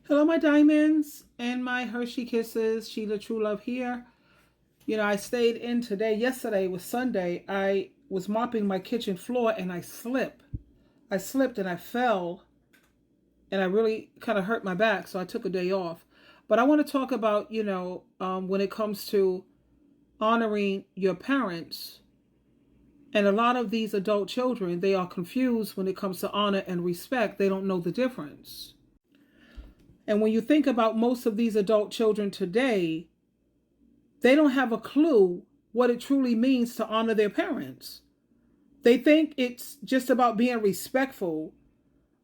Hello, my diamonds and my Hershey kisses. SheilaTruelove here. I stayed in today. Yesterday was Sunday. I was mopping my kitchen floor and I slipped. I slipped and I fell and I really kind of hurt my back. So I took a day off. But I want to talk about, when it comes to honoring your parents. And a lot of these adult children, they are confused when it comes to honor and respect. They don't know the difference. And when you think about most of these adult children today, they don't have a clue what it truly means to honor their parents. They think it's just about being respectful,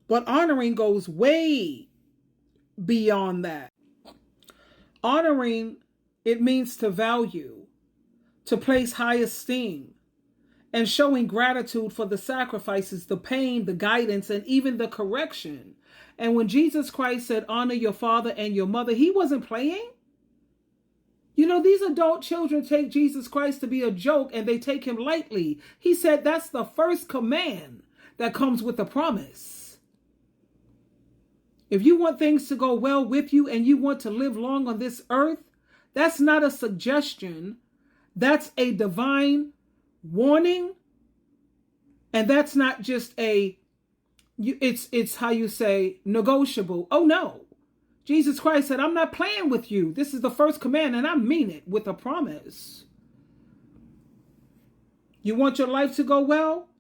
but honoring goes way beyond that. Honoring, it means to value, to place high esteem, and showing gratitude for the sacrifices, the pain, the guidance, and even the correction. And when Jesus Christ said, honor your father and your mother, he wasn't playing. These adult children take Jesus Christ to be a joke and they take him lightly. He said that's the first command that comes with a promise. If you want things to go well with you and you want to live long on this earth, that's not a suggestion. That's a divine warning. And that's not just it's how you say negotiable. Oh no. Jesus Christ said, I'm not playing with you. This is the first command and I mean it with a promise. You want your life to go well?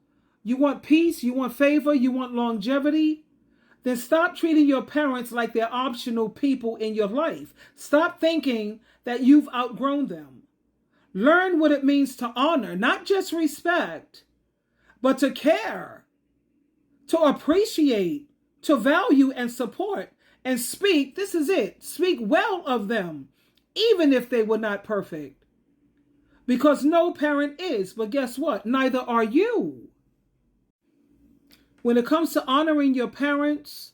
You want peace? You want favor? You want longevity? Then stop treating your parents like they're optional people in your life. Stop thinking that you've outgrown them. Learn what it means to honor, not just respect, but to care, to appreciate, to value and support, and speak, this is it, speak well of them, even if they were not perfect. Because no parent is, but guess what? Neither are you. When it comes to honoring your parents,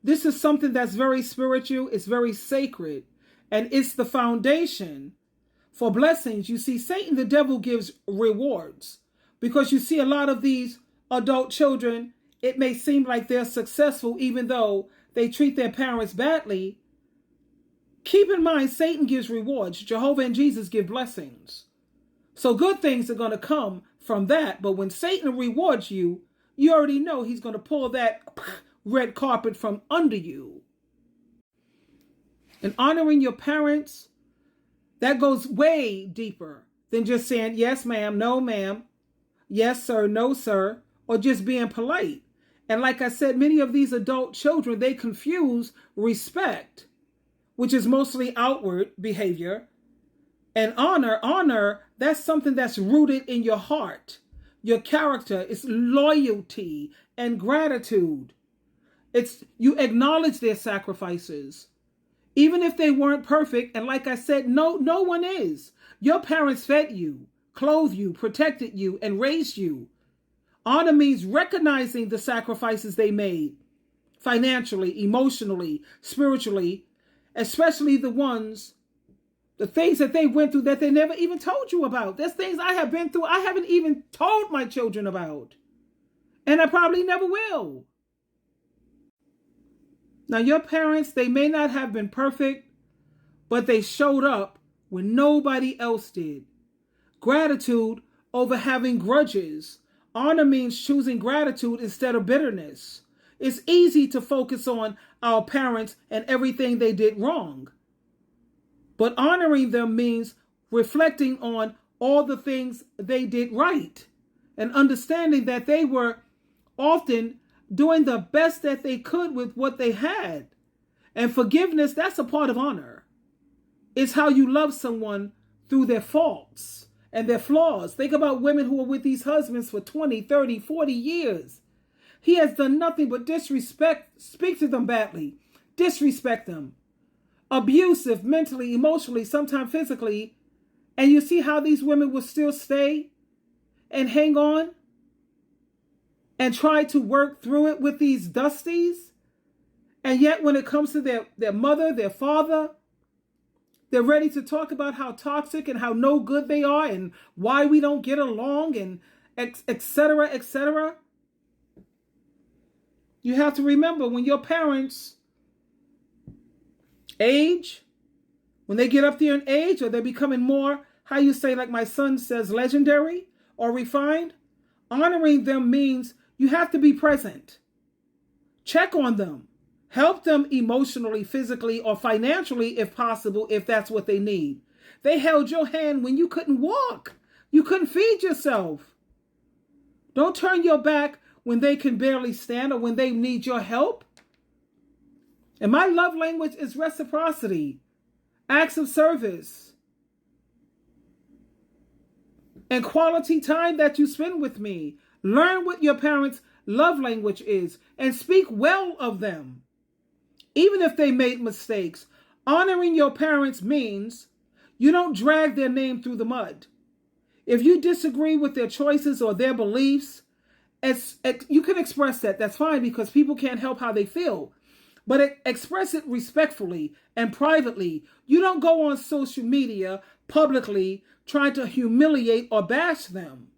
this is something that's very spiritual, it's very sacred, and it's the foundation for blessings. You see, Satan, the devil, gives rewards. Because you see a lot of these adult children, it may seem like they're successful even though they treat their parents badly. Keep in mind, Satan gives rewards. Jehovah and Jesus give blessings. So good things are going to come from that. But when Satan rewards you, you already know he's going to pull that red carpet from under you. And honoring your parents, that goes way deeper than just saying, yes, ma'am, no, ma'am, yes, sir, no, sir, or just being polite. And like I said, many of these adult children, they confuse respect, which is mostly outward behavior, and honor, that's something that's rooted in your heart. Your character is loyalty and gratitude. It's you acknowledge their sacrifices, even if they weren't perfect. And like I said, no one is. Your parents fed you, clothed you, protected you, and raised you. Honor means recognizing the sacrifices they made, financially, emotionally, spiritually, especially the things that they went through that they never even told you about. There's things I have been through I haven't even told my children about. And I probably never will. Now, your parents, they may not have been perfect, but they showed up when nobody else did. Gratitude over having grudges. Honor means choosing gratitude instead of bitterness. It's easy to focus on our parents and everything they did wrong. But honoring them means reflecting on all the things they did right and understanding that they were often doing the best that they could with what they had. And forgiveness, that's a part of honor. It's how you love someone through their faults and their flaws. Think about women who are with these husbands for 20, 30, 40 years. He has done nothing but disrespect, speak to them badly, disrespect them, abusive mentally, emotionally, sometimes physically. And you see how these women will still stay and hang on and try to work through it with these dusties. And yet when it comes to their mother, their father, they're ready to talk about how toxic and how no good they are and why we don't get along and et cetera, et cetera. You have to remember when your parents age, when they get up there in age, or they're becoming more, how you say, like my son says, legendary or refined, honoring them means you have to be present. Check on them. Help them emotionally, physically, or financially if possible, if that's what they need. They held your hand when you couldn't walk. You couldn't feed yourself. Don't turn your back when they can barely stand or when they need your help. And my love language is reciprocity, acts of service, and quality time that you spend with me. Learn what your parents' love language is and speak well of them. Even if they made mistakes, honoring your parents means you don't drag their name through the mud. If you disagree with their choices or their beliefs, you can express that. That's fine, because people can't help how they feel. But express it respectfully and privately. You don't go on social media publicly trying to humiliate or bash them.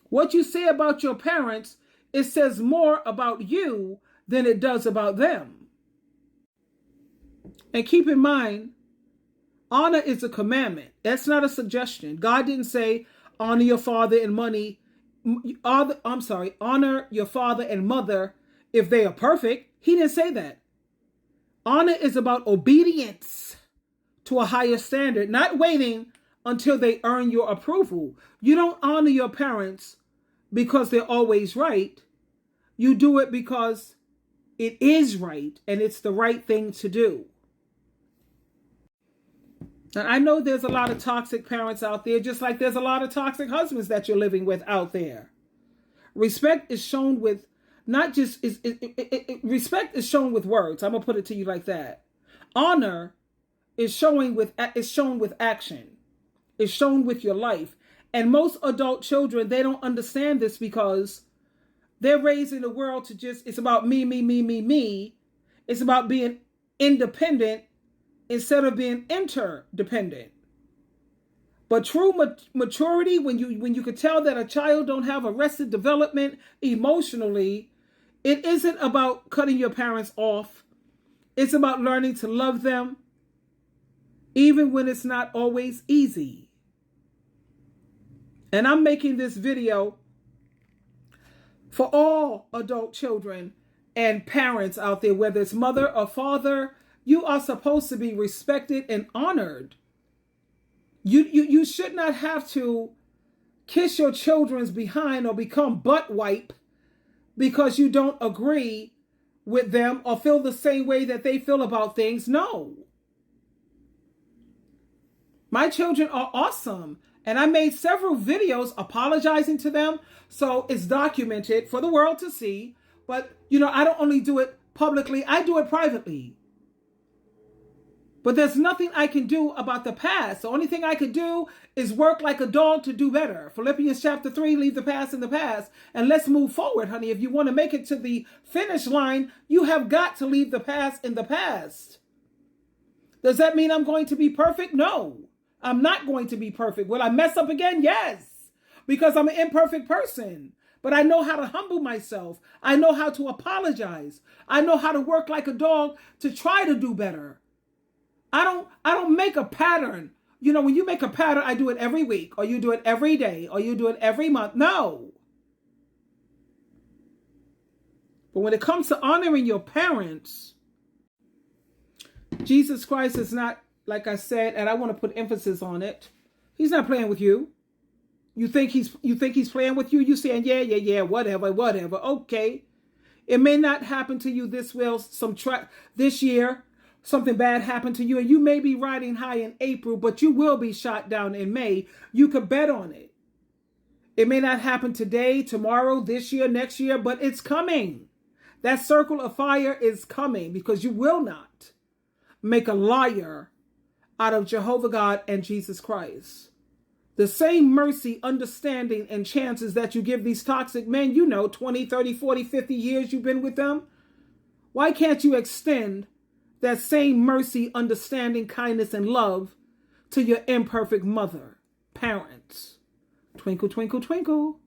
What you say about your parents, it says more about you than it does about them. And keep in mind, honor is a commandment. That's not a suggestion. God didn't say honor your father and honor your father and mother if they are perfect. He didn't say that. Honor is about obedience to a higher standard, not waiting until they earn your approval. You don't honor your parents because they're always right. You do it because it is right and it's the right thing to do. And I know there's a lot of toxic parents out there, just like there's a lot of toxic husbands that you're living with out there. Respect is shown with respect is shown with words. I'm gonna put it to you like that. Honor is shown with action. It's shown with your life. And most adult children, they don't understand this because they're raised in the world to it's about me, me, me, me, me. It's about being independent instead of being interdependent. But true maturity, when you could tell that a child don't have arrested development emotionally, it isn't about cutting your parents off. It's about learning to love them, even when it's not always easy. And I'm making this video for all adult children and parents out there, whether it's mother or father. You are supposed to be respected and honored. You should not have to kiss your children's behind or become butt wipe because you don't agree with them or feel the same way that they feel about things. No. My children are awesome. And I made several videos apologizing to them. So it's documented for the world to see. But, I don't only do it publicly. I do it privately. But there's nothing I can do about the past. The only thing I could do is work like a dog to do better. Philippians chapter 3, leave the past in the past. And let's move forward, honey. If you want to make it to the finish line, you have got to leave the past in the past. Does that mean I'm going to be perfect? No, I'm not going to be perfect. Will I mess up again? Yes, because I'm an imperfect person. But I know how to humble myself. I know how to apologize. I know how to work like a dog to try to do better. I don't make a pattern. When you make a pattern, I do it every week, or you do it every day, or you do it every month. No. But when it comes to honoring your parents, Jesus Christ is not, like I said, and I want to put emphasis on it. He's not playing with you. You think he's playing with you? You saying, yeah, whatever. Okay. It may not happen to you this year. Something bad happened to you, and you may be riding high in April, but you will be shot down in May. You could bet on it. It may not happen today, tomorrow, this year, next year, but it's coming. That circle of fire is coming, because you will not make a liar out of Jehovah God and Jesus Christ. The same mercy, understanding, and chances that you give these toxic men, 20, 30, 40, 50 years you've been with them. Why can't you extend that same mercy, understanding, kindness, and love to your imperfect mother, parents? Twinkle, twinkle, twinkle.